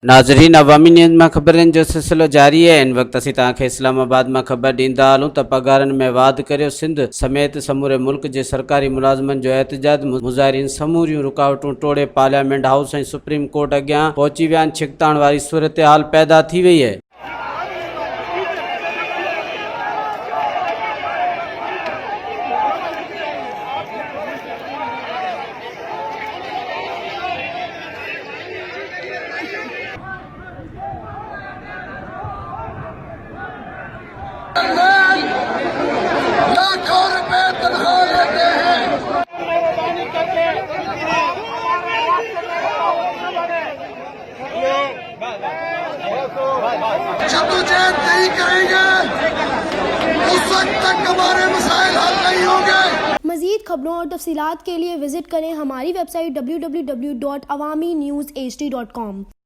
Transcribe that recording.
नाज़रीन, अवामी न्यूज़ में खबरन जो सिलसिलो जारी है। इन वक्त असीं तव्हांखे इस्लामाबाद में खबर ॾींदा हलूं त पगहारन में वाद करियो सिंध समेत समूरे मुल्क जे सरकारी मुलाजमन जो एहतजाज। मुज़ाहिरीन समूरियूं रुकावटूं तोड़े पार्लियामेंट हाउस ऐं सुप्रीम कोर्ट अॻियां पहुची विया आहिनि। छिकताण वारी सूरत हाल पैदा थी वई है। लाखों रुपए तनख्वाह लेते हैं। जद्दोजहद नहीं करेंगे उस वक्त तक हमारे मसाइल हल नहीं होंगे। मज़ीद खबरों और तफसीलात के लिए विजिट करें हमारी वेबसाइट www.awamiNewsHD.com।